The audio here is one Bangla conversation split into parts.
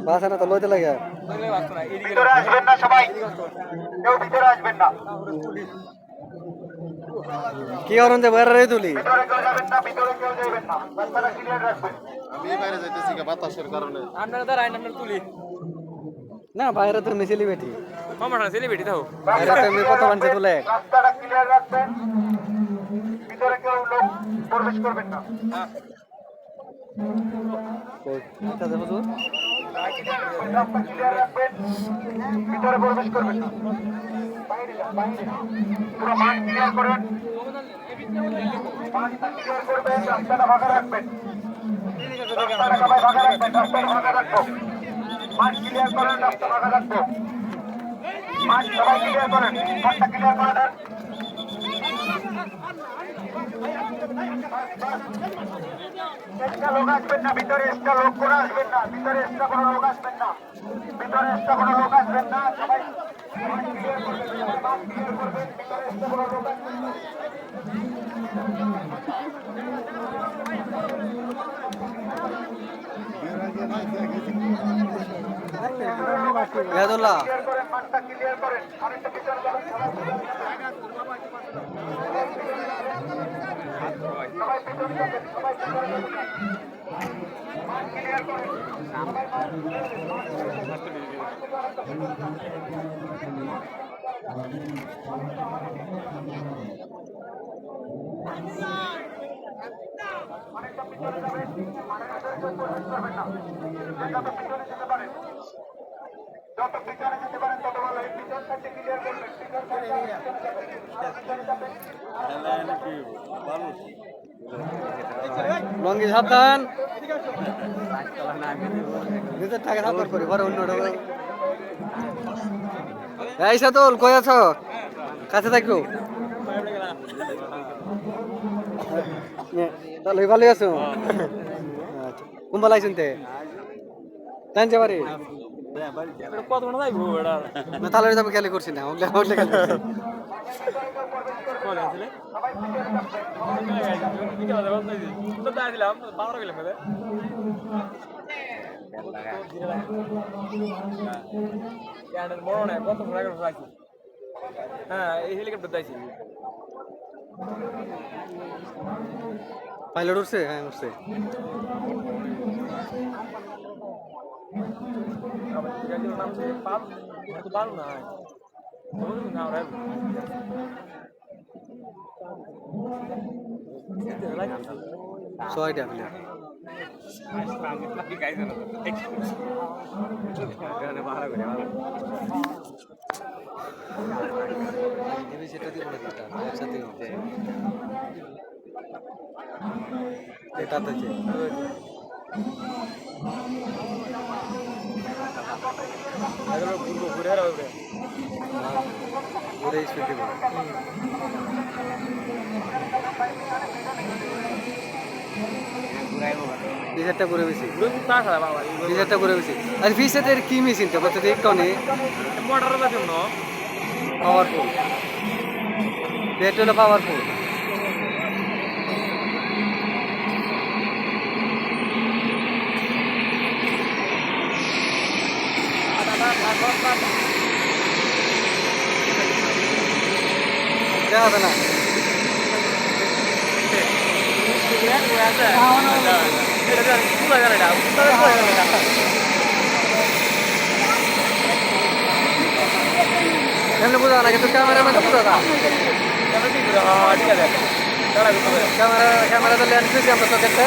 বাসা না তো লইতে লাগে ভিতরে আসবেন না সবাই, কেউ ভিতরে আসবেন না। কি করুন যে বাইরে তুলি ভিতরে কেউ যাবেন না, ভিতরে কেউ যাবেন না, রাস্তাটা ক্লিয়ার রাখবেন। আমি বাইরে যাইতেছি বাতাসের কারণে। না বাইরে তো মিছিলি বেটি বাইরে রাস্তাটা তো এমনি কত মানুষ তুলে রাস্তাটা ক্লিয়ার রাখবেন, ভিতরে কেউ লোক প্রবেশ করবেন না। আচ্ছা হুজুর রাস্তা ক্লিয়ার রাখবেন, ভিতরে প্রবেশ করবেন না। বাইরে যান, বাইরে যান। পুরো মাঠ ক্লিয়ার করেন, মাঠটা ক্লিয়ার করবেন, রাস্তাটা ফাঁকা রাখবেন, রাস্তাটা সবাই ফাঁকা রাখবেন, রাস্তাটা ফাঁকা রাখবো। মাঠ ক্লিয়ার করেন, রাস্তা ফাঁকা রাখবো। মাঠ সবাই ক্লিয়ার করেন, মাঠটা ক্লিয়ার করে দেন। এক্সট্রা লোক আসবেন না, ভিতরে এক্সট্রা লোক কোনো আসবেন না, ভিতরে এক্সট্রা কোনো লোক আসবেন না, ভিতরে এক্সট্রা কোনো লোক আসবেন না। সবাই মাঠ ক্লিয়ার করবেন, সবাই মাঠ ক্লিয়ার করবেন, ভিতরে এক্সট্রা কোনো লোক আসবেন না। ইয়াদুল্লাহ ক্লিয়ার করেন, মাঠটা ক্লিয়ার করেন, আরেকটা ভিতরে যাবেন, সবাই ভিতরে যাবেন, সবাই ভিতরে যাবেন। মাঠ ক্লিয়ার করেন, সবাই মাঠ অনেকটা পিছনে যাবেন, মাঠের ভিতরে কেউ প্রবেশ করবেন না। যত পিছনে যেতে পারেন, যত পিছনে যেতে পারেন তত ভালো। এই পিছন সাইডে ক্লিয়ার করবেন, পিছন সাইডে পিছনে যাবেন। লঙ্গি সাবধান নিজের টাকা সাবধান করি পরে অন্য এই সাতুল কই আছো কাছে থাকো তাহলে ভালো আছো আচ্ছা কুম্বাল আইছেন তে জানতে পারি না তাহলে আমি খেয়ালি করছি না ওগুলো ওগুলো খেয়ালি করছি হ্যাঁ এই হেলিকপ্টার দিয়েছি পাইলট উঠছে হ্যাঁ উঠছে পারো না ছয়টা প্লেয়ার সেটা দিব না একসাথে এটাতে ঘুরে ঘুরে স্পিড দিব ফিসারটা করে বেশি ফিসারটা করে বেশি আর ফিসারের কি মেশিন তো বলতে একটু নেই মোটরের জন্য পাওয়ারফুল পেট্রোল পাওয়ারফুল দেখা না এমনি বোঝা না কিন্তু ক্যামেরাম্যান বোঝা না ক্যামেরা তো লেন্স দিয়েছি আমরা চোখেরটা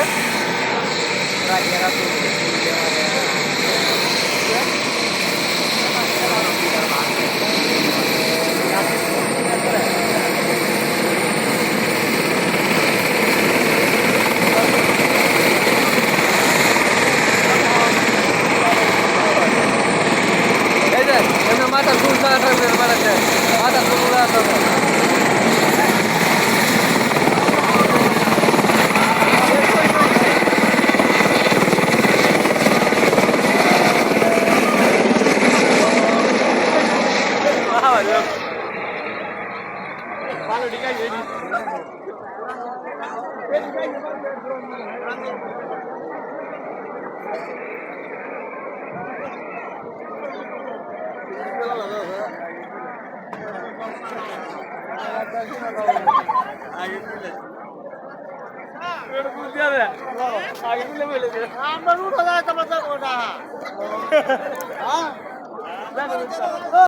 এই যে এমনি মাথার ফুল থাকবে মাথার ফুল থাকবে আগে তুলে বলেছে আমরা উঠে যায় তোমার